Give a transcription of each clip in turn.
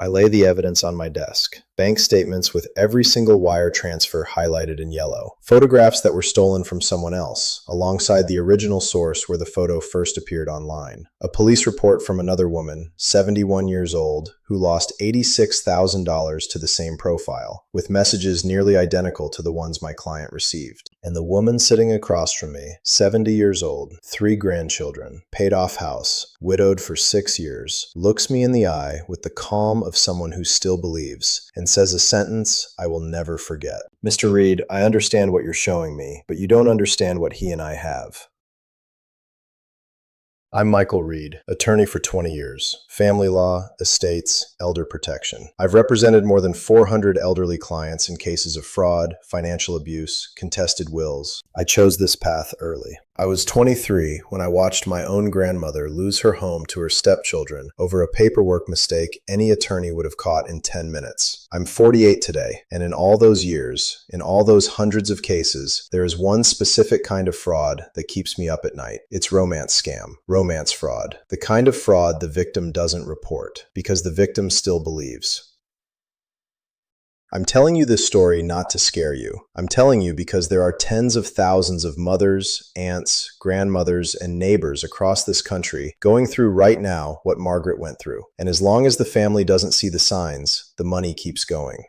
I lay the evidence on my desk. Bank statements with every single wire transfer highlighted in yellow. Photographs that were stolen from someone else, alongside the original source where the photo first appeared online. A police report from another woman, 71 years old, who lost $86,000 to the same profile, with messages nearly identical to the ones my client received. And the woman sitting across from me, 70 years old, 3 grandchildren, paid off house, widowed for 6 years, looks me in the eye with the calm of someone who still believes, and says a sentence I will never forget. Mr. Reed, I understand what you're showing me, but you don't understand what he and I have. I'm Michael Reed, attorney for 20 years, family law, estates, elder protection. I've represented more than 400 elderly clients in cases of fraud, financial abuse, contested wills. I chose this path early. I was 23 when I watched my own grandmother lose her home to her stepchildren over a paperwork mistake any attorney would have caught in 10 minutes. I'm 48 today, and in all those years, in all those hundreds of cases, there is one specific kind of fraud that keeps me up at night. It's romance scam, romance fraud, the kind of fraud the victim doesn't report because the victim still believes. I'm telling you this story not to scare you. I'm telling you because there are tens of thousands of mothers, aunts, grandmothers, and neighbors across this country going through right now what Margaret went through. And as long as the family doesn't see the signs, the money keeps going.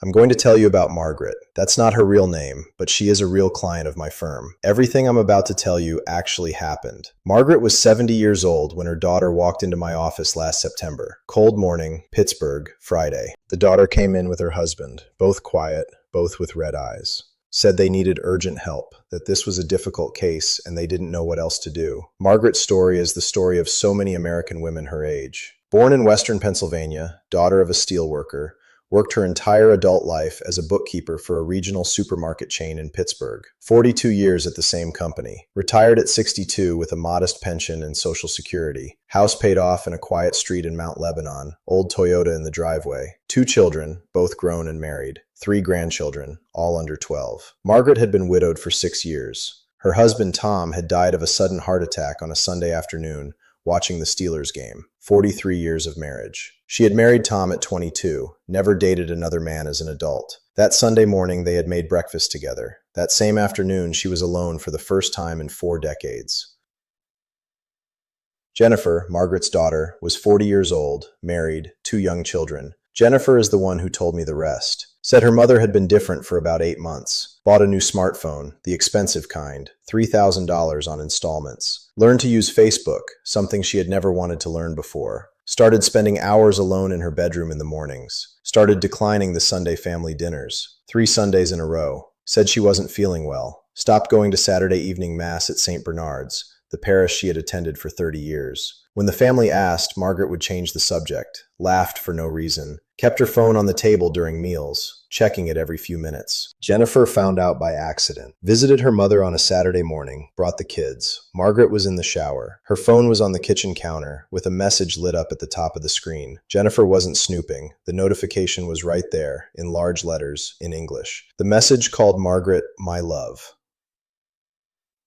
I'm going to tell you about Margaret. That's not her real name, but she is a real client of my firm. Everything I'm about to tell you actually happened. Margaret was 70 years old when her daughter walked into my office last September. Cold morning, Pittsburgh, Friday. The daughter came in with her husband, both quiet, both with red eyes. Said they needed urgent help, that this was a difficult case and they didn't know what else to do. Margaret's story is the story of so many American women her age. Born in Western Pennsylvania, daughter of a steelworker, worked her entire adult life as a bookkeeper for a regional supermarket chain in Pittsburgh. 42 years at the same company. Retired at 62 with a modest pension and Social Security. House paid off in a quiet street in Mount Lebanon. Old Toyota in the driveway. 2 children, both grown and married. 3 grandchildren, all under 12. Margaret had been widowed for 6 years. Her husband, Tom, had died of a sudden heart attack on a Sunday afternoon watching the Steelers game. 43 years of marriage. She had married Tom at 22, never dated another man as an adult. That Sunday morning, they had made breakfast together. That same afternoon, she was alone for the first time in 4 decades. Jennifer, Margaret's daughter, was 40 years old, married, 2 young children. Jennifer is the one who told me the rest. Said her mother had been different for about 8 months. Bought a new smartphone, the expensive kind, $3,000 on installments. Learned to use Facebook, something she had never wanted to learn before. Started spending hours alone in her bedroom in the mornings. Started declining the Sunday family dinners. 3 Sundays in a row. Said she wasn't feeling well. Stopped going to Saturday evening mass at St. Bernard's, the parish she had attended for 30 years. When the family asked, Margaret would change the subject, laughed for no reason, kept her phone on the table during meals, checking it every few minutes. Jennifer found out by accident. Visited her mother on a Saturday morning, brought the kids. Margaret was in the shower. Her phone was on the kitchen counter, with a message lit up at the top of the screen. Jennifer wasn't snooping. The notification was right there, in large letters, in English. The message called Margaret, "My love."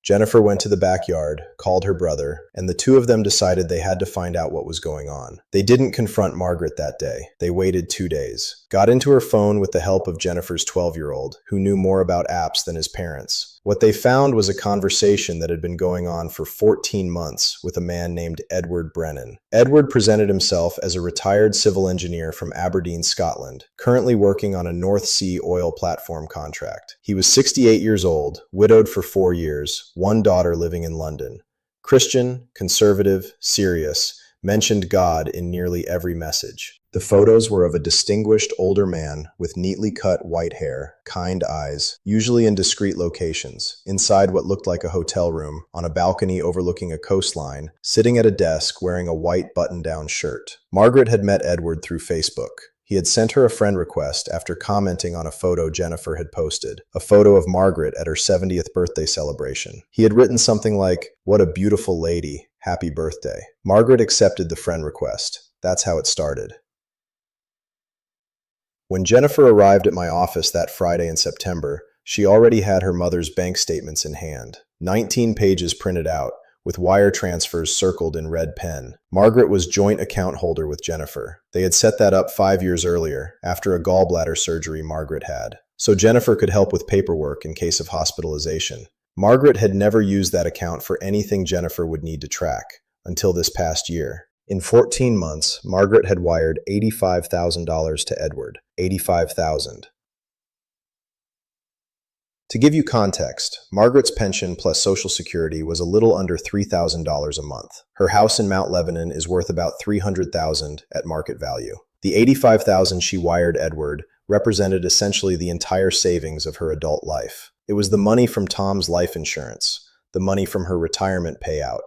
Jennifer went to the backyard, called her brother, and the 2 of them decided they had to find out what was going on. They didn't confront Margaret that day. They waited 2 days. Got into her phone with the help of Jennifer's 12-year-old, who knew more about apps than his parents. What they found was a conversation that had been going on for 14 months with a man named Edward Brennan. Edward presented himself as a retired civil engineer from Aberdeen, Scotland, currently working on a North Sea oil platform contract. He was 68 years old, widowed for 4 years, 1 daughter living in London. Christian, conservative, serious, mentioned God in nearly every message. The photos were of a distinguished older man with neatly cut white hair, kind eyes, usually in discreet locations, inside what looked like a hotel room, on a balcony overlooking a coastline, sitting at a desk wearing a white button-down shirt. Margaret had met Edward through Facebook. He had sent her a friend request after commenting on a photo Jennifer had posted, a photo of Margaret at her 70th birthday celebration. He had written something like, "What a beautiful lady, happy birthday." Margaret accepted the friend request. That's how it started. When Jennifer arrived at my office that Friday in September, she already had her mother's bank statements in hand, 19 pages printed out, with wire transfers circled in red pen. Margaret was joint account holder with Jennifer. They had set that up 5 years earlier, after a gallbladder surgery Margaret had, so Jennifer could help with paperwork in case of hospitalization. Margaret had never used that account for anything Jennifer would need to track, until this past year. In 14 months, Margaret had wired $85,000 to Edward. $85,000. To give you context, Margaret's pension plus Social Security was a little under $3,000 a month. Her house in Mount Lebanon is worth about $300,000 at market value. The $85,000 she wired Edward represented essentially the entire savings of her adult life. It was the money from Tom's life insurance, the money from her retirement payout,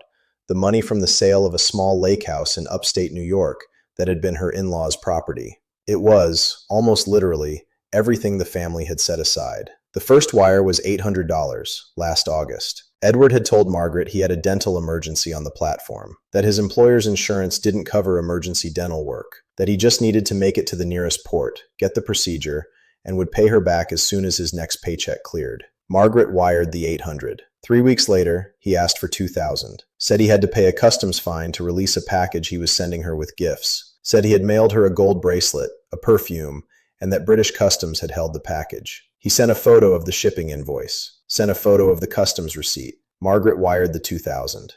the money from the sale of a small lake house in upstate New York that had been her in-laws' property. It was, almost literally, everything the family had set aside. The first wire was $800 last August. Edward had told Margaret he had a dental emergency on the platform, that his employer's insurance didn't cover emergency dental work, that he just needed to make it to the nearest port, get the procedure, and would pay her back as soon as his next paycheck cleared. Margaret wired the $800. 3 weeks later, he asked for $2,000. Said he had to pay a customs fine to release a package he was sending her with gifts. Said he had mailed her a gold bracelet, a perfume, and that British Customs had held the package. He sent a photo of the shipping invoice, sent a photo of the customs receipt. Margaret wired the $2,000.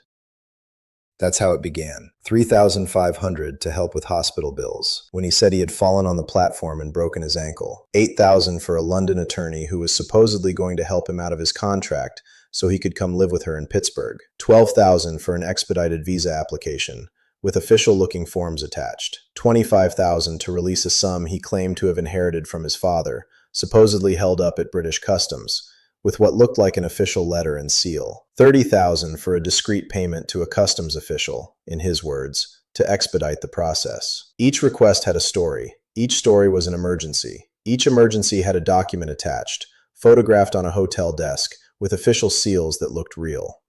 That's how it began. $3,500 to help with hospital bills, when he said he had fallen on the platform and broken his ankle. $8,000 for a London attorney who was supposedly going to help him out of his contract so he could come live with her in Pittsburgh. $12,000 for an expedited visa application, with official-looking forms attached. $25,000 to release a sum he claimed to have inherited from his father, supposedly held up at British Customs, with what looked like an official letter and seal. $30,000 for a discreet payment to a customs official, in his words, to expedite the process. Each request had a story. Each story was an emergency. Each emergency had a document attached, photographed on a hotel desk, with official seals that looked real.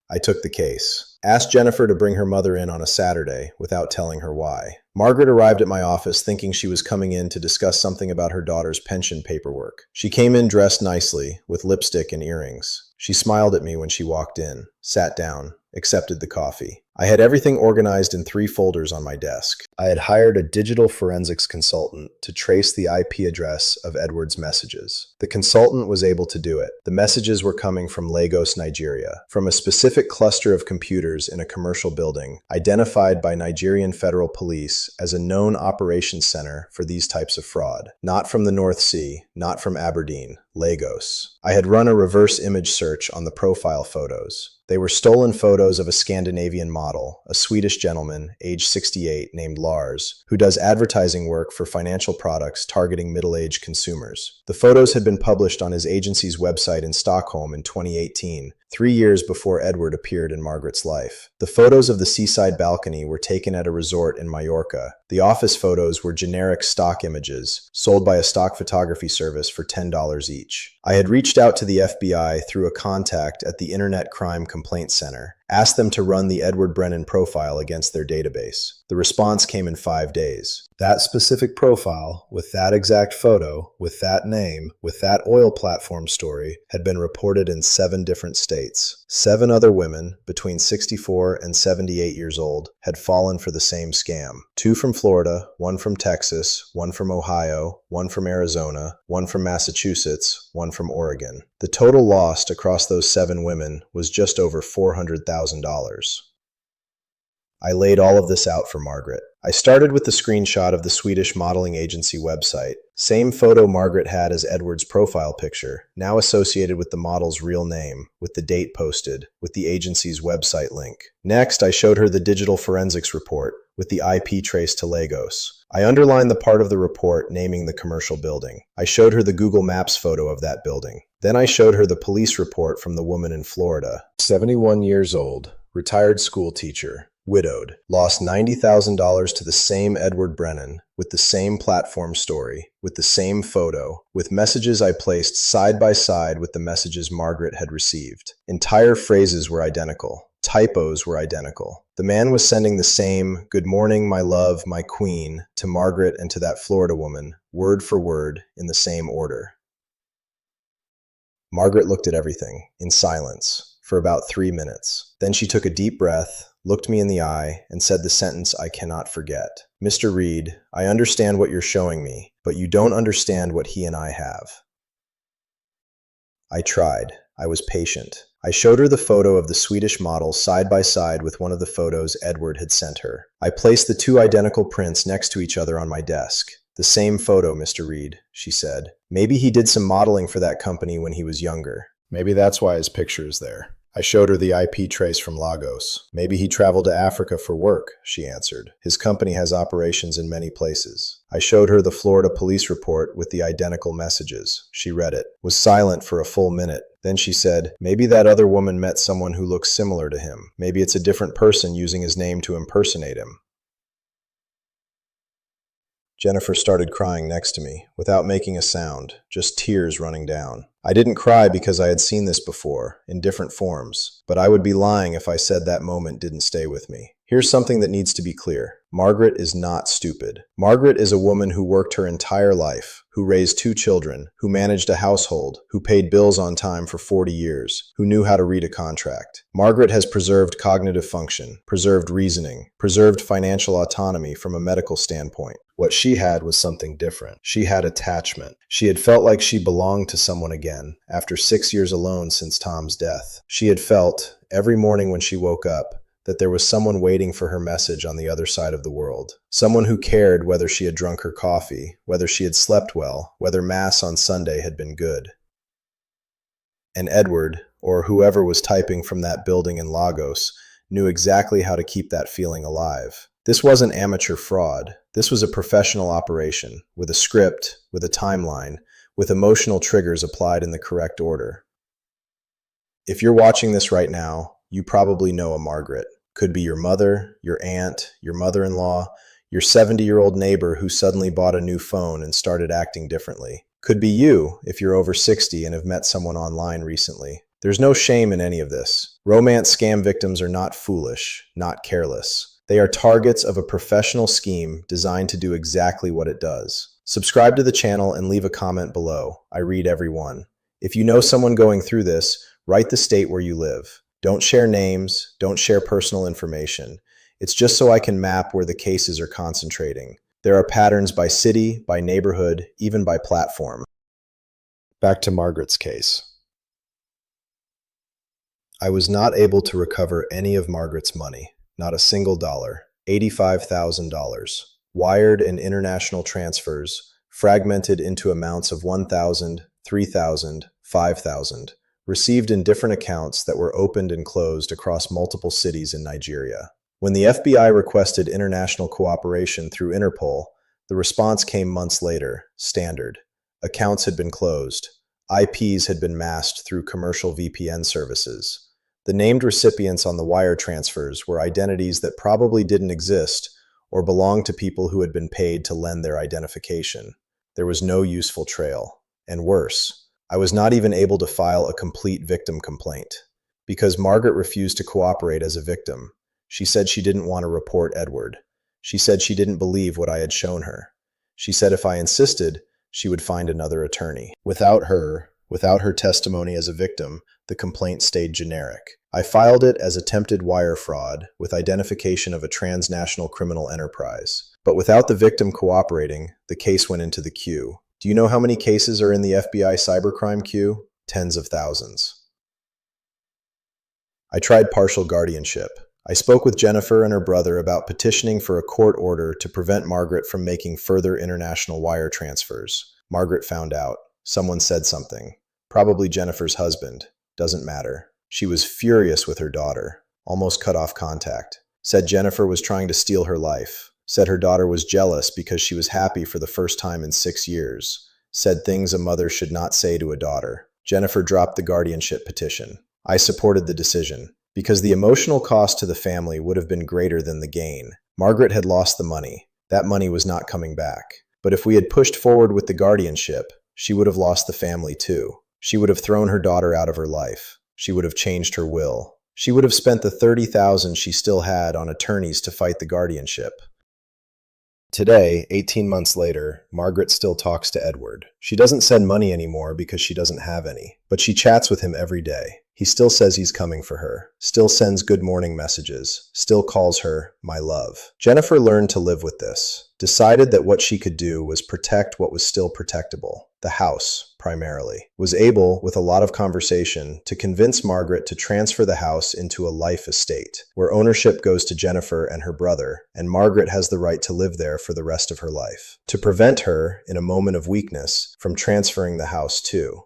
I took the case. Asked Jennifer to bring her mother in on a Saturday, without telling her why. Margaret arrived at my office thinking she was coming in to discuss something about her daughter's pension paperwork. She came in dressed nicely, with lipstick and earrings. She smiled at me when she walked in, sat down, accepted the coffee. I had everything organized in 3 folders on my desk. I had hired a digital forensics consultant to trace the IP address of Edward's messages. The consultant was able to do it. The messages were coming from Lagos, Nigeria, from a specific cluster of computers in a commercial building, identified by Nigerian Federal Police as a known operations center for these types of fraud. Not from the North Sea, not from Aberdeen, Lagos. I had run a reverse image search on the profile photos. They were stolen photos of a Scandinavian model, a Swedish gentleman, age 68, named Lars, who does advertising work for financial products targeting middle-aged consumers. The photos had been published on his agency's website in Stockholm in 2018, 3 years before Edward appeared in Margaret's life. The photos of the seaside balcony were taken at a resort in Mallorca. The office photos were generic stock images, sold by a stock photography service for $10 each. I had reached out to the FBI through a contact at the Internet Crime Complaint Center, asked them to run the Edward Brennan profile against their database. The response came in 5 days. That specific profile, with that exact photo, with that name, with that oil platform story, had been reported in 7 different states. 7 other women, between 64 and 78 years old, had fallen for the same scam. 2 from Florida, 1 from Texas, 1 from Ohio, 1 from Arizona, 1 from Massachusetts, 1 from Oregon. The total lost across those 7 women was just over $400,000. I laid all of this out for Margaret. I started with the screenshot of the Swedish modeling agency website. Same photo Margaret had as Edward's profile picture, now associated with the model's real name, with the date posted, with the agency's website link. Next, I showed her the digital forensics report, with the IP trace to Lagos. I underlined the part of the report naming the commercial building. I showed her the Google Maps photo of that building. Then I showed her the police report from the woman in Florida. 71 years old, retired school teacher. Widowed, lost $90,000 to the same Edward Brennan, with the same platform story, with the same photo, with messages I placed side by side with the messages Margaret had received. Entire phrases were identical. Typos were identical. The man was sending the same, "Good morning, my love, my queen," to Margaret and to that Florida woman, word for word, in the same order. Margaret looked at everything, in silence. for about 3 minutes. Then she took a deep breath, looked me in the eye, and said the sentence I cannot forget. "Mr. Reed, I understand what you're showing me, but you don't understand what he and I have." I tried. I was patient. I showed her the photo of the Swedish model side by side with one of the photos Edward had sent her. I placed the two identical prints next to each other on my desk. "The same photo, Mr. Reed," she said. "Maybe he did some modeling for that company when he was younger. Maybe that's why his picture is there." I showed her the IP trace from Lagos. "Maybe he traveled to Africa for work," she answered. "His company has operations in many places." I showed her the Florida police report with the identical messages. She read it, was silent for a full minute. Then she said, "Maybe that other woman met someone who looks similar to him. Maybe it's a different person using his name to impersonate him." Jennifer started crying next to me, without making a sound, just tears running down. I didn't cry because I had seen this before, in different forms, but I would be lying if I said that moment didn't stay with me. Here's something that needs to be clear. Margaret is not stupid. Margaret is a woman who worked her entire life, who raised 2 children, who managed a household, who paid bills on time for 40 years, who knew how to read a contract. Margaret has preserved cognitive function, preserved reasoning, preserved financial autonomy from a medical standpoint. What she had was something different. She had attachment. She had felt like she belonged to someone again, after 6 years alone since Tom's death. She had felt, every morning when she woke up, that there was someone waiting for her message on the other side of the world. Someone who cared whether she had drunk her coffee, whether she had slept well, whether Mass on Sunday had been good. And Edward, or whoever was typing from that building in Lagos, knew exactly how to keep that feeling alive. This wasn't amateur fraud. This was a professional operation, with a script, with a timeline, with emotional triggers applied in the correct order. If you're watching this right now, you probably know a Margaret. Could be your mother, your aunt, your mother-in-law, your 70-year-old neighbor who suddenly bought a new phone and started acting differently. Could be you if you're over 60 and have met someone online recently. There's no shame in any of this. Romance scam victims are not foolish, not careless. They are targets of a professional scheme designed to do exactly what it does. Subscribe to the channel and leave a comment below. I read every one. If you know someone going through this, write the state where you live. Don't share names, don't share personal information. It's just so I can map where the cases are concentrating. There are patterns by city, by neighborhood, even by platform. Back to Margaret's case. I was not able to recover any of Margaret's money, not a single dollar, $85,000, wired in international transfers, fragmented into amounts of $1,000, $3,000, $5,000. Received in different accounts that were opened and closed across multiple cities in Nigeria. When the FBI requested international cooperation through Interpol, the response came months later, standard. Accounts had been closed. IPs had been masked through commercial VPN services. The named recipients on the wire transfers were identities that probably didn't exist or belonged to people who had been paid to lend their identification. There was no useful trail. And worse, I was not even able to file a complete victim complaint. Because Margaret refused to cooperate as a victim. She said she didn't want to report Edward. She said she didn't believe what I had shown her. She said if I insisted, she would find another attorney. Without her testimony as a victim, the complaint stayed generic. I filed it as attempted wire fraud with identification of a transnational criminal enterprise. But without the victim cooperating, the case went into the queue. Do you know how many cases are in the FBI cybercrime queue? Tens of thousands. I tried partial guardianship. I spoke with Jennifer and her brother about petitioning for a court order to prevent Margaret from making further international wire transfers. Margaret found out. Someone said something. Probably Jennifer's husband. Doesn't matter. She was furious with her daughter. Almost cut off contact. Said Jennifer was trying to steal her life. Said her daughter was jealous because she was happy for the first time in 6 years. Said things a mother should not say to a daughter. Jennifer dropped the guardianship petition. I supported the decision, because the emotional cost to the family would have been greater than the gain. Margaret had lost the money. That money was not coming back. But if we had pushed forward with the guardianship, she would have lost the family too. She would have thrown her daughter out of her life. She would have changed her will. She would have spent the $30,000 she still had on attorneys to fight the guardianship. Today, 18 months later, Margaret still talks to Edward. She doesn't send money anymore because she doesn't have any. but she chats with him every day. He still says he's coming for her, still sends good morning messages, still calls her my love. Jennifer learned to live with this, decided that what she could do was protect what was still protectable, the house, primarily. Was able, with a lot of conversation, to convince Margaret to transfer the house into a life estate, where ownership goes to Jennifer and her brother, and Margaret has the right to live there for the rest of her life. To prevent her, in a moment of weakness, from transferring the house too.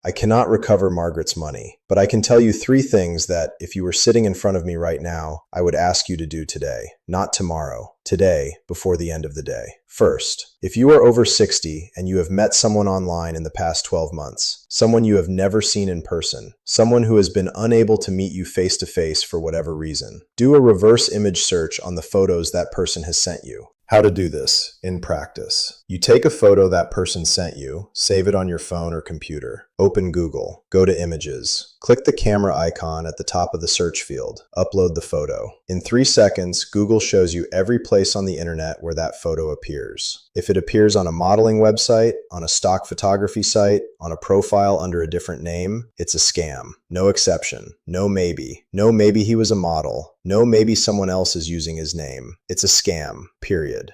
I cannot recover Margaret's money, but I can tell you 3 things that, if you were sitting in front of me right now, I would ask you to do today, not tomorrow, today, before the end of the day. First, if you are over 60 and you have met someone online in the past 12 months, someone you have never seen in person, someone who has been unable to meet you face to face for whatever reason, do a reverse image search on the photos that person has sent you. How to do this in practice. You take a photo that person sent you, save it on your phone or computer, open Google, go to Images, click the camera icon at the top of the search field, upload the photo. In 3 seconds, Google shows you every place on the internet where that photo appears. If it appears on a modeling website, on a stock photography site, on a profile under a different name, it's a scam. No exception. No maybe. No maybe he was a model. No maybe someone else is using his name. It's a scam. Period.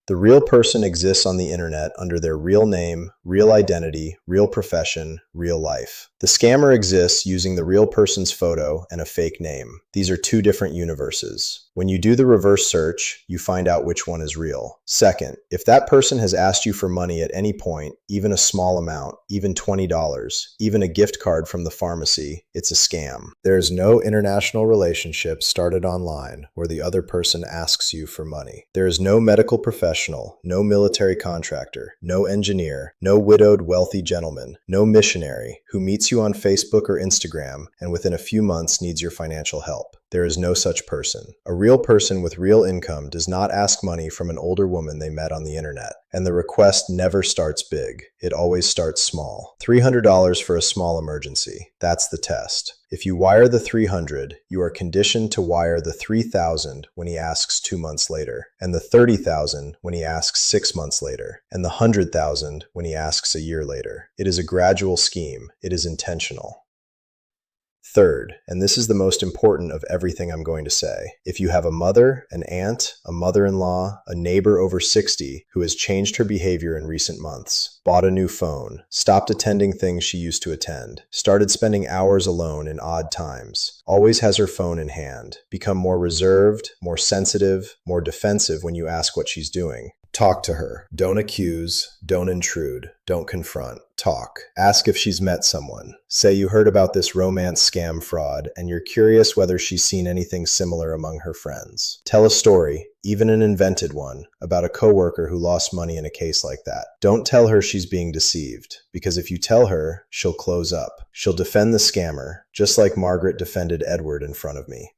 The real person exists on the internet under their real name, real identity, real profession, real life. The scammer exists using the real person's photo and a fake name. These are 2 different universes. When you do the reverse search, you find out which one is real. Second, if that person has asked you for money at any point, even a small amount, even $20, even a gift card from the pharmacy, it's a scam. There is no international relationship started online where the other person asks you for money. There is no medical professional, no military contractor, no engineer, no widowed wealthy gentleman, no missionary who meets you on Facebook or Instagram and within a few months needs your financial help. There is no such person. A real person with real income does not ask money from an older woman they met on the internet. And the request never starts big. It always starts small. $300 for a small emergency. That's the test. If you wire the $300, you are conditioned to wire the $3,000 when he asks 2 months later, and the $30,000 when he asks 6 months later, and the $100,000 when he asks a year later. It is a gradual scheme. It is intentional. Third, and this is the most important of everything I'm going to say, if you have a mother, an aunt, a mother-in-law, a neighbor over 60 who has changed her behavior in recent months, bought a new phone, stopped attending things she used to attend, started spending hours alone in odd times, always has her phone in hand, become more reserved, more sensitive, more defensive when you ask what she's doing, talk to her. Don't accuse, don't intrude, don't confront. Talk. Ask if she's met someone. Say you heard about this romance scam fraud and you're curious whether she's seen anything similar among her friends. Tell a story, even an invented one, about a coworker who lost money in a case like that. Don't tell her she's being deceived, because if you tell her, she'll close up. She'll defend the scammer, just like Margaret defended Edward in front of me.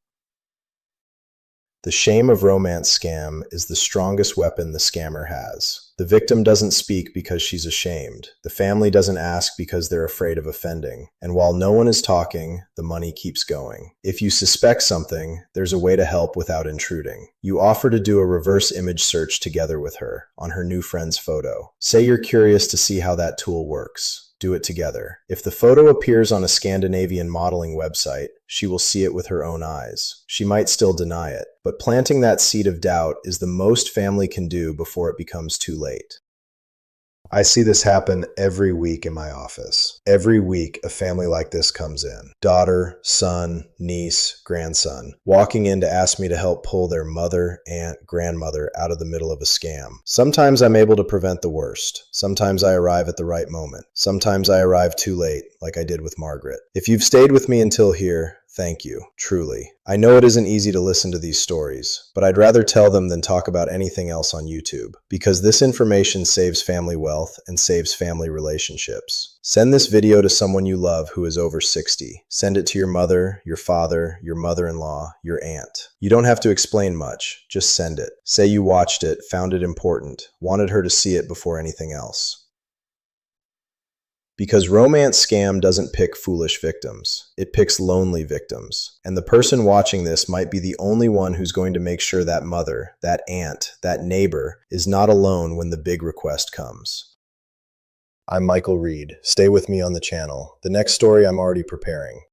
The shame of romance scam is the strongest weapon the scammer has. The victim doesn't speak because she's ashamed. The family doesn't ask because they're afraid of offending. And while no one is talking, the money keeps going. If you suspect something, there's a way to help without intruding. You offer to do a reverse image search together with her on her new friend's photo. Say you're curious to see how that tool works. Do it together. If the photo appears on a Scandinavian modeling website, she will see it with her own eyes. She might still deny it, but planting that seed of doubt is the most family can do before it becomes too late. I see this happen every week in my office. Every week, a family like this comes in. Daughter, son, niece, grandson, walking in to ask me to help pull their mother, aunt, grandmother out of the middle of a scam. Sometimes I'm able to prevent the worst. Sometimes I arrive at the right moment. Sometimes I arrive too late, like I did with Margaret. If you've stayed with me until here, thank you, truly. I know it isn't easy to listen to these stories, but I'd rather tell them than talk about anything else on YouTube, because this information saves family wealth and saves family relationships. Send this video to someone you love who is over 60. Send it to your mother, your father, your mother-in-law, your aunt. You don't have to explain much, just send it. Say you watched it, found it important, wanted her to see it before anything else. Because romance scam doesn't pick foolish victims. It picks lonely victims. And the person watching this might be the only one who's going to make sure that mother, that aunt, that neighbor is not alone when the big request comes. I'm Michael Reed. Stay with me on the channel. The next story I'm already preparing.